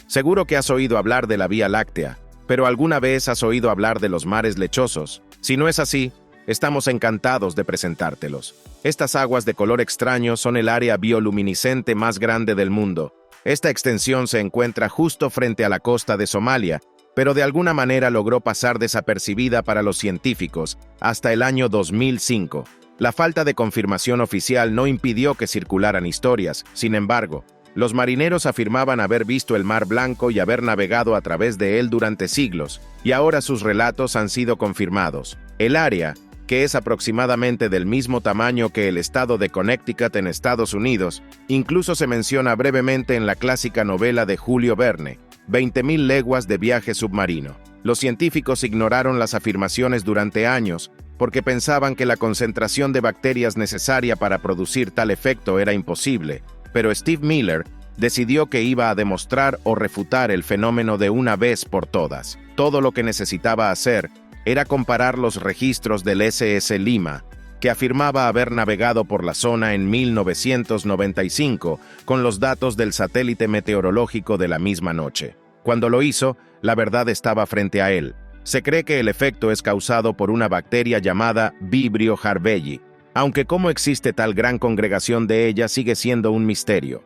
Seguro que has oído hablar de la Vía Láctea, pero ¿alguna vez has oído hablar de los mares lechosos? Si no es así, estamos encantados de presentártelos. Estas aguas de color extraño son el área bioluminiscente más grande del mundo. Esta extensión se encuentra justo frente a la costa de Somalia, pero de alguna manera logró pasar desapercibida para los científicos hasta el año 2005. La falta de confirmación oficial no impidió que circularan historias. Sin embargo, los marineros afirmaban haber visto el Mar Blanco y haber navegado a través de él durante siglos, y ahora sus relatos han sido confirmados. El área, que es aproximadamente del mismo tamaño que el estado de Connecticut en Estados Unidos, incluso se menciona brevemente en la clásica novela de Julio Verne, 20.000 leguas de viaje submarino. Los científicos ignoraron las afirmaciones durante años porque pensaban que la concentración de bacterias necesaria para producir tal efecto era imposible, pero Steve Miller decidió que iba a demostrar o refutar el fenómeno de una vez por todas. Todo lo que necesitaba hacer era comparar los registros del SS Lima, que afirmaba haber navegado por la zona en 1995, con los datos del satélite meteorológico de la misma noche. Cuando lo hizo, la verdad estaba frente a él. Se cree que el efecto es causado por una bacteria llamada Vibrio harbelli, aunque cómo existe tal gran congregación de ella sigue siendo un misterio.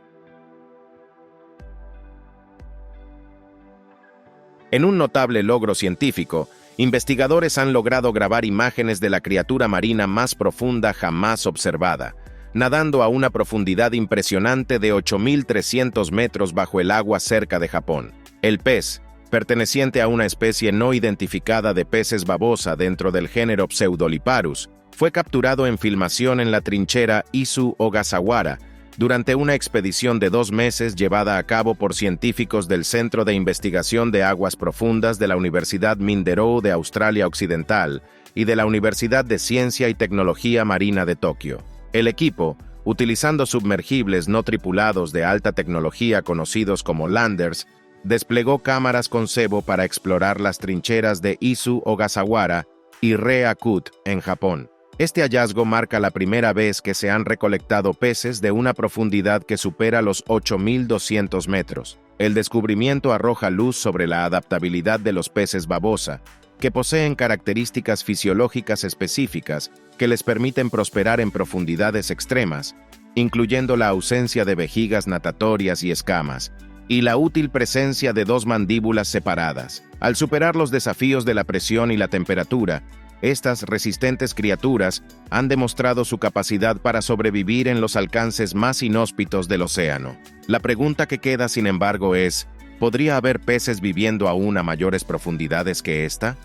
En un notable logro científico, investigadores han logrado grabar imágenes de la criatura marina más profunda jamás observada, nadando a una profundidad impresionante de 8.300 metros bajo el agua cerca de Japón. El pez, perteneciente a una especie no identificada de peces babosa dentro del género Pseudoliparus, fue capturado en filmación en la trinchera Izu Ogasawara durante una expedición de 2 meses llevada a cabo por científicos del Centro de Investigación de Aguas Profundas de la Universidad Minderoo de Australia Occidental y de la Universidad de Ciencia y Tecnología Marina de Tokio. El equipo, utilizando submergibles no tripulados de alta tecnología conocidos como landers, desplegó cámaras con cebo para explorar las trincheras de Izu Ogasawara y Re-Akut en Japón. Este hallazgo marca la primera vez que se han recolectado peces de una profundidad que supera los 8.200 metros. El descubrimiento arroja luz sobre la adaptabilidad de los peces babosa, que poseen características fisiológicas específicas que les permiten prosperar en profundidades extremas, incluyendo la ausencia de vejigas natatorias y escamas, y la útil presencia de 2 mandíbulas separadas. Al superar los desafíos de la presión y la temperatura, estas resistentes criaturas han demostrado su capacidad para sobrevivir en los alcances más inhóspitos del océano. La pregunta que queda, sin embargo, es, ¿podría haber peces viviendo aún a mayores profundidades que esta?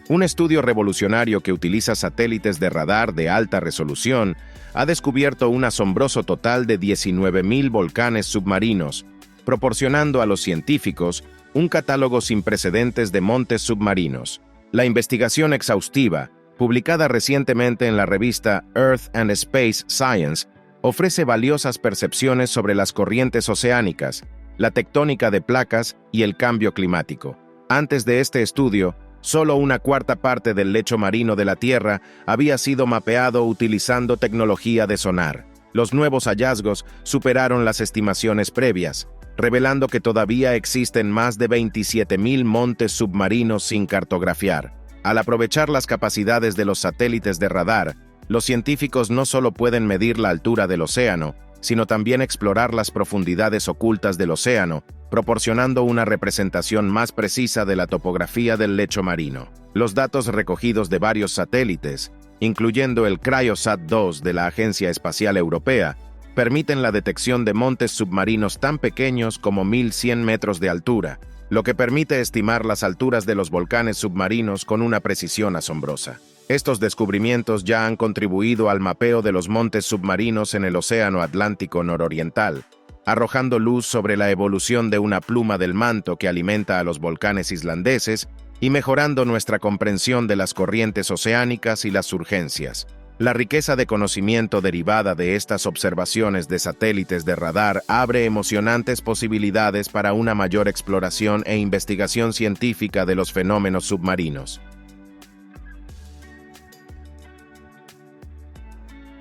Un estudio revolucionario que utiliza satélites de radar de alta resolución ha descubierto un asombroso total de 19.000 volcanes submarinos, proporcionando a los científicos un catálogo sin precedentes de montes submarinos. La investigación exhaustiva, publicada recientemente en la revista Earth and Space Science, ofrece valiosas percepciones sobre las corrientes oceánicas, la tectónica de placas y el cambio climático. Antes de este estudio, solo una cuarta parte del lecho marino de la Tierra había sido mapeado utilizando tecnología de sonar. Los nuevos hallazgos superaron las estimaciones previas, revelando que todavía existen más de 27.000 montes submarinos sin cartografiar. Al aprovechar las capacidades de los satélites de radar, los científicos no solo pueden medir la altura del océano, sino también explorar las profundidades ocultas del océano, proporcionando una representación más precisa de la topografía del lecho marino. Los datos recogidos de varios satélites, incluyendo el Cryosat-2 de la Agencia Espacial Europea, permiten la detección de montes submarinos tan pequeños como 1.100 metros de altura, lo que permite estimar las alturas de los volcanes submarinos con una precisión asombrosa. Estos descubrimientos ya han contribuido al mapeo de los montes submarinos en el Océano Atlántico nororiental, arrojando luz sobre la evolución de una pluma del manto que alimenta a los volcanes islandeses y mejorando nuestra comprensión de las corrientes oceánicas y las surgencias. La riqueza de conocimiento derivada de estas observaciones de satélites de radar abre emocionantes posibilidades para una mayor exploración e investigación científica de los fenómenos submarinos.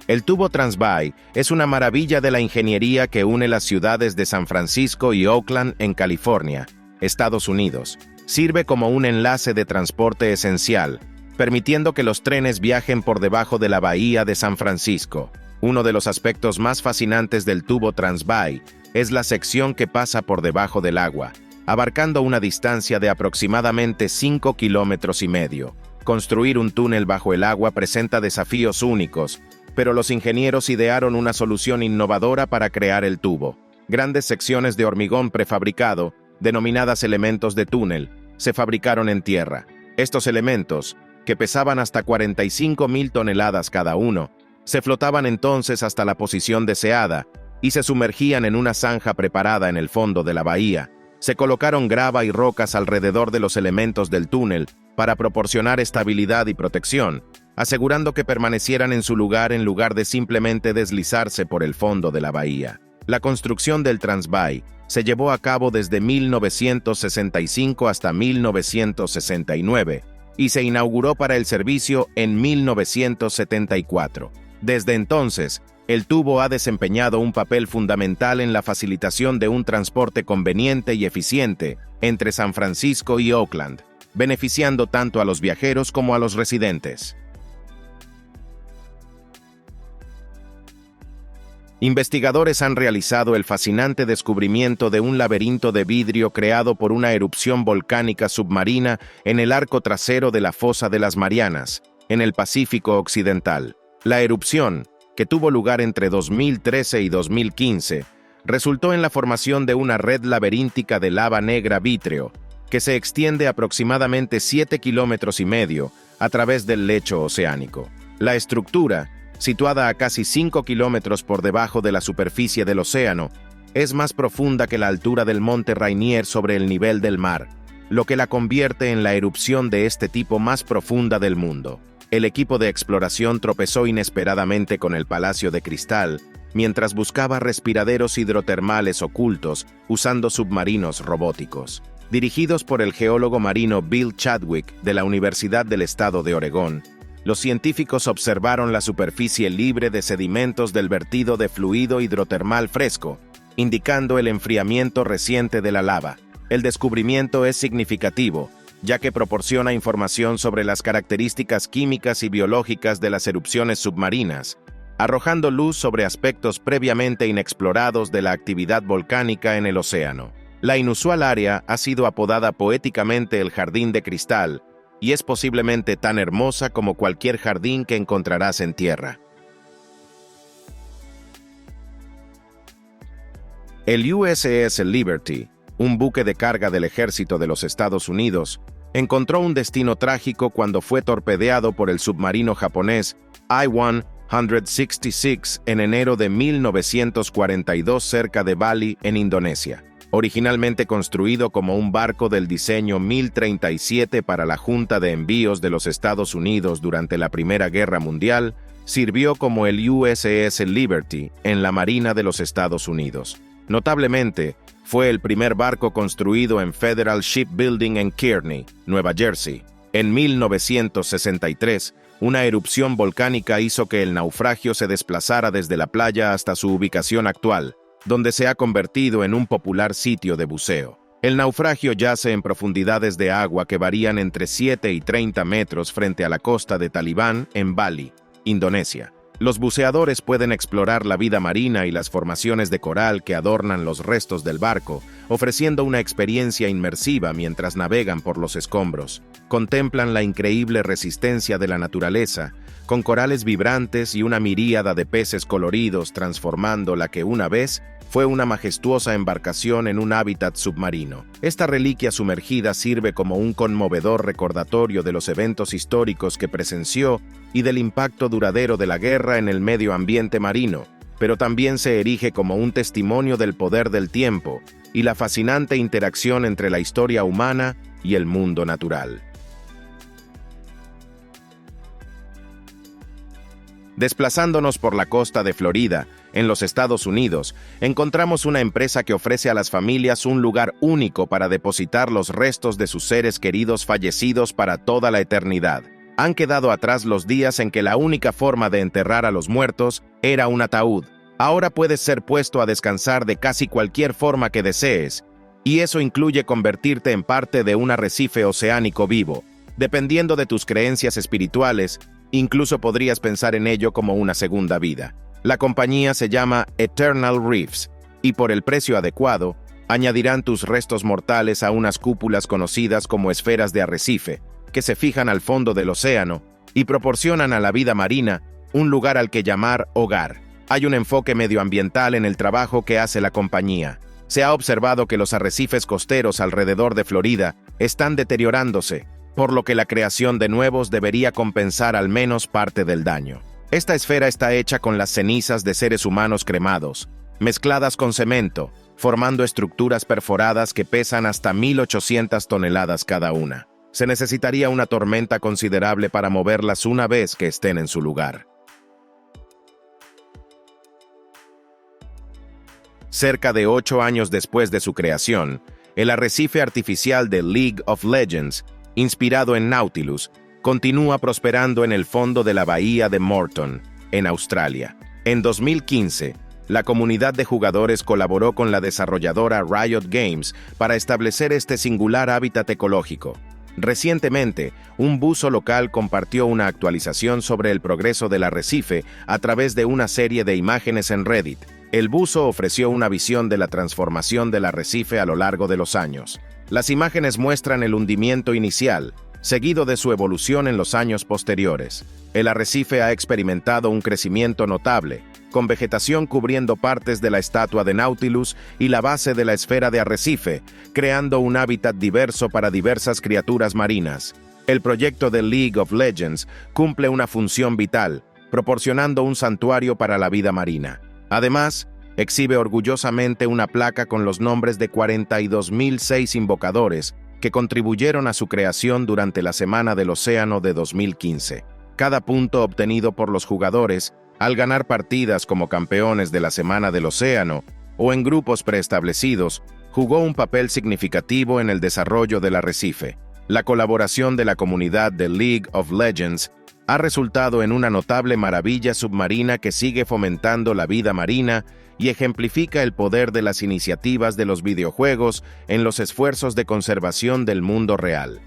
El tubo Transbay es una maravilla de la ingeniería que une las ciudades de San Francisco y Oakland en California, Estados Unidos. Sirve como un enlace de transporte esencial, permitiendo que los trenes viajen por debajo de la bahía de San Francisco. Uno de los aspectos más fascinantes del tubo Transbay es la sección que pasa por debajo del agua, abarcando una distancia de aproximadamente 5,5 kilómetros. Construir un túnel bajo el agua presenta desafíos únicos, pero los ingenieros idearon una solución innovadora para crear el tubo. Grandes secciones de hormigón prefabricado, denominadas elementos de túnel, se fabricaron en tierra. Estos elementos, que pesaban hasta 45,000 toneladas cada uno, se flotaban entonces hasta la posición deseada y se sumergían en una zanja preparada en el fondo de la bahía. Se colocaron grava y rocas alrededor de los elementos del túnel para proporcionar estabilidad y protección, asegurando que permanecieran en su lugar en lugar de simplemente deslizarse por el fondo de la bahía. La construcción del Transbay se llevó a cabo desde 1965 hasta 1969 y se inauguró para el servicio en 1974. Desde entonces, el tubo ha desempeñado un papel fundamental en la facilitación de un transporte conveniente y eficiente entre San Francisco y Oakland, beneficiando tanto a los viajeros como a los residentes. Investigadores han realizado el fascinante descubrimiento de un laberinto de vidrio creado por una erupción volcánica submarina en el arco trasero de la Fosa de las Marianas, en el Pacífico Occidental. La erupción, que tuvo lugar entre 2013 y 2015, resultó en la formación de una red laberíntica de lava negra vítreo, que se extiende aproximadamente 7,5 kilómetros a través del lecho oceánico. La estructura, situada a casi 5 kilómetros por debajo de la superficie del océano, es más profunda que la altura del monte Rainier sobre el nivel del mar, lo que la convierte en la erupción de este tipo más profunda del mundo. El equipo de exploración tropezó inesperadamente con el Palacio de Cristal, mientras buscaba respiraderos hidrotermales ocultos usando submarinos robóticos. Dirigidos por el geólogo marino Bill Chadwick de la Universidad del Estado de Oregón, los científicos observaron la superficie libre de sedimentos del vertido de fluido hidrotermal fresco, indicando el enfriamiento reciente de la lava. El descubrimiento es significativo, ya que proporciona información sobre las características químicas y biológicas de las erupciones submarinas, arrojando luz sobre aspectos previamente inexplorados de la actividad volcánica en el océano. La inusual área ha sido apodada poéticamente el Jardín de Cristal, y es posiblemente tan hermosa como cualquier jardín que encontrarás en tierra. El USS Liberty, un buque de carga del Ejército de los Estados Unidos, encontró un destino trágico cuando fue torpedeado por el submarino japonés I-166 en enero de 1942 cerca de Bali, en Indonesia. Originalmente construido como un barco del diseño 1037 para la Junta de Envíos de los Estados Unidos durante la Primera Guerra Mundial, sirvió como el USS Liberty en la Marina de los Estados Unidos. Notablemente, fue el primer barco construido en Federal Shipbuilding en Kearney, Nueva Jersey. En 1963, una erupción volcánica hizo que el naufragio se desplazara desde la playa hasta su ubicación actual, donde se ha convertido en un popular sitio de buceo. El naufragio yace en profundidades de agua que varían entre 7 y 30 metros frente a la costa de Talibán, en Bali, Indonesia. Los buceadores pueden explorar la vida marina y las formaciones de coral que adornan los restos del barco, ofreciendo una experiencia inmersiva mientras navegan por los escombros. Contemplan la increíble resistencia de la naturaleza, con corales vibrantes y una miríada de peces coloridos transformando la que una vez fue una majestuosa embarcación en un hábitat submarino. Esta reliquia sumergida sirve como un conmovedor recordatorio de los eventos históricos que presenció y del impacto duradero de la guerra en el medio ambiente marino, pero también se erige como un testimonio del poder del tiempo y la fascinante interacción entre la historia humana y el mundo natural. Desplazándonos por la costa de Florida, en los Estados Unidos, encontramos una empresa que ofrece a las familias un lugar único para depositar los restos de sus seres queridos fallecidos para toda la eternidad. Han quedado atrás los días en que la única forma de enterrar a los muertos era un ataúd. Ahora puedes ser puesto a descansar de casi cualquier forma que desees, y eso incluye convertirte en parte de un arrecife oceánico vivo. Dependiendo de tus creencias espirituales, incluso podrías pensar en ello como una segunda vida. La compañía se llama Eternal Reefs, y por el precio adecuado, añadirán tus restos mortales a unas cúpulas conocidas como esferas de arrecife, que se fijan al fondo del océano y proporcionan a la vida marina un lugar al que llamar hogar. Hay un enfoque medioambiental en el trabajo que hace la compañía. Se ha observado que los arrecifes costeros alrededor de Florida están deteriorándose, por lo que la creación de nuevos debería compensar al menos parte del daño. Esta esfera está hecha con las cenizas de seres humanos cremados, mezcladas con cemento, formando estructuras perforadas que pesan hasta 1.800 toneladas cada una. Se necesitaría una tormenta considerable para moverlas una vez que estén en su lugar. Cerca de 8 años después de su creación, el arrecife artificial de League of Legends, inspirado en Nautilus, continúa prosperando en el fondo de la bahía de Moreton, en Australia. En 2015, la comunidad de jugadores colaboró con la desarrolladora Riot Games para establecer este singular hábitat ecológico. Recientemente, un buzo local compartió una actualización sobre el progreso del arrecife a través de una serie de imágenes en Reddit. El buzo ofreció una visión de la transformación del arrecife a lo largo de los años. Las imágenes muestran el hundimiento inicial, seguido de su evolución en los años posteriores. El arrecife ha experimentado un crecimiento notable, con vegetación cubriendo partes de la estatua de Nautilus y la base de la esfera de arrecife, creando un hábitat diverso para diversas criaturas marinas. El proyecto de League of Legends cumple una función vital, proporcionando un santuario para la vida marina. Además, exhibe orgullosamente una placa con los nombres de 42.006 invocadores que contribuyeron a su creación durante la Semana del Océano de 2015. Cada punto obtenido por los jugadores, al ganar partidas como campeones de la Semana del Océano o en grupos preestablecidos, jugó un papel significativo en el desarrollo del arrecife. La colaboración de la comunidad de League of Legends ha resultado en una notable maravilla submarina que sigue fomentando la vida marina y ejemplifica el poder de las iniciativas de los videojuegos en los esfuerzos de conservación del mundo real.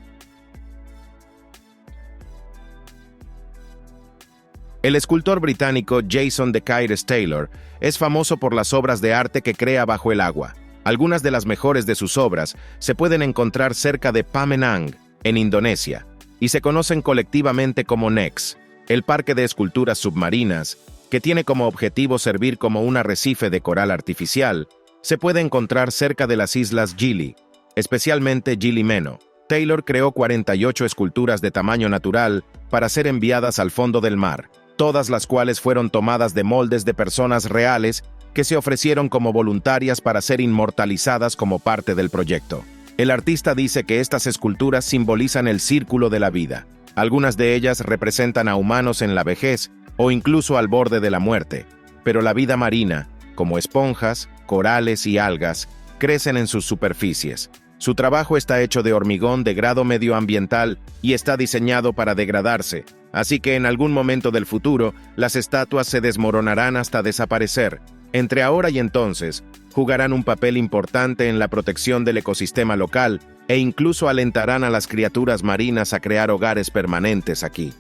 El escultor británico Jason de Caires Taylor es famoso por las obras de arte que crea bajo el agua. Algunas de las mejores de sus obras se pueden encontrar cerca de Pemenang, en Indonesia, y se conocen colectivamente como NEX, el parque de esculturas submarinas, que tiene como objetivo servir como un arrecife de coral artificial. Se puede encontrar cerca de las islas Gili, especialmente Gili Meno, Taylor creó 48 esculturas de tamaño natural para ser enviadas al fondo del mar, todas las cuales fueron tomadas de moldes de personas reales que se ofrecieron como voluntarias para ser inmortalizadas como parte del proyecto. El artista dice que estas esculturas simbolizan el círculo de la vida. Algunas de ellas representan a humanos en la vejez o incluso al borde de la muerte, pero la vida marina, como esponjas, corales y algas, crecen en sus superficies. Su trabajo está hecho de hormigón de grado medioambiental y está diseñado para degradarse, así que en algún momento del futuro, las estatuas se desmoronarán hasta desaparecer. Entre ahora y entonces, jugarán un papel importante en la protección del ecosistema local e incluso alentarán a las criaturas marinas a crear hogares permanentes aquí.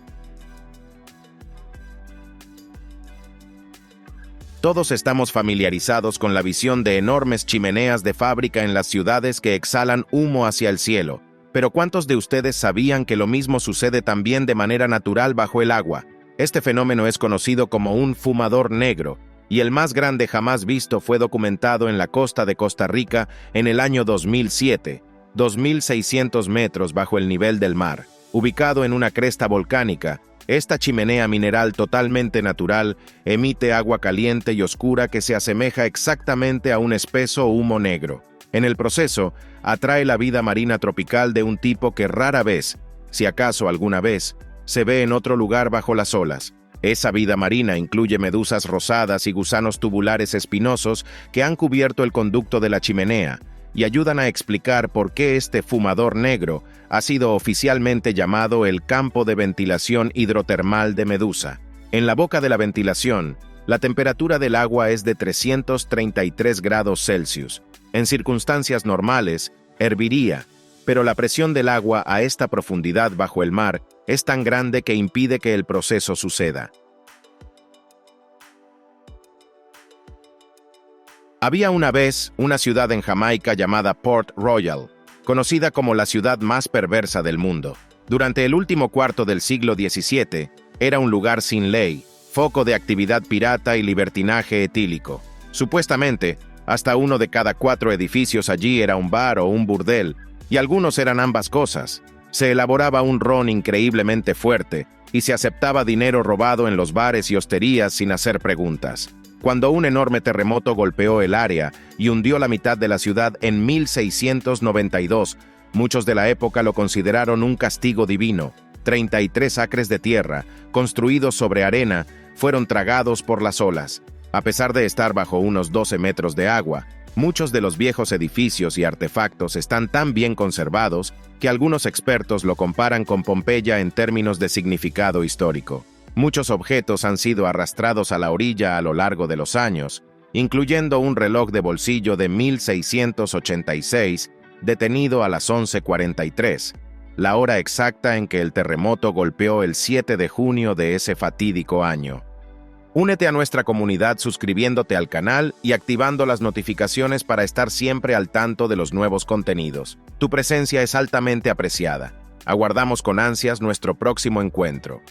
Todos estamos familiarizados con la visión de enormes chimeneas de fábrica en las ciudades que exhalan humo hacia el cielo, pero ¿cuántos de ustedes sabían que lo mismo sucede también de manera natural bajo el agua? Este fenómeno es conocido como un fumador negro, y el más grande jamás visto fue documentado en la costa de Costa Rica en el año 2007, 2.600 metros bajo el nivel del mar. Ubicado en una cresta volcánica, esta chimenea mineral totalmente natural emite agua caliente y oscura que se asemeja exactamente a un espeso humo negro. En el proceso, atrae la vida marina tropical de un tipo que rara vez, si acaso alguna vez, se ve en otro lugar bajo las olas. Esa vida marina incluye medusas rosadas y gusanos tubulares espinosos que han cubierto el conducto de la chimenea y ayudan a explicar por qué este fumador negro ha sido oficialmente llamado el campo de ventilación hidrotermal de Medusa. En la boca de la ventilación, la temperatura del agua es de 333 grados Celsius. En circunstancias normales, herviría, pero la presión del agua a esta profundidad bajo el mar es tan grande que impide que el proceso suceda. Había una vez una ciudad en Jamaica llamada Port Royal, conocida como la ciudad más perversa del mundo. Durante el último cuarto del siglo XVII, era un lugar sin ley, foco de actividad pirata y libertinaje etílico. Supuestamente, hasta uno de cada 4 edificios allí era un bar o un burdel, y algunos eran ambas cosas. Se elaboraba un ron increíblemente fuerte y se aceptaba dinero robado en los bares y hosterías sin hacer preguntas. Cuando un enorme terremoto golpeó el área y hundió la mitad de la ciudad en 1692, muchos de la época lo consideraron un castigo divino. 33 acres de tierra, construidos sobre arena, fueron tragados por las olas. A pesar de estar bajo unos 12 metros de agua, muchos de los viejos edificios y artefactos están tan bien conservados que algunos expertos lo comparan con Pompeya en términos de significado histórico. Muchos objetos han sido arrastrados a la orilla a lo largo de los años, incluyendo un reloj de bolsillo de 1686, detenido a las 11:43, la hora exacta en que el terremoto golpeó el 7 de junio de ese fatídico año. Únete a nuestra comunidad suscribiéndote al canal y activando las notificaciones para estar siempre al tanto de los nuevos contenidos. Tu presencia es altamente apreciada. Aguardamos con ansias nuestro próximo encuentro.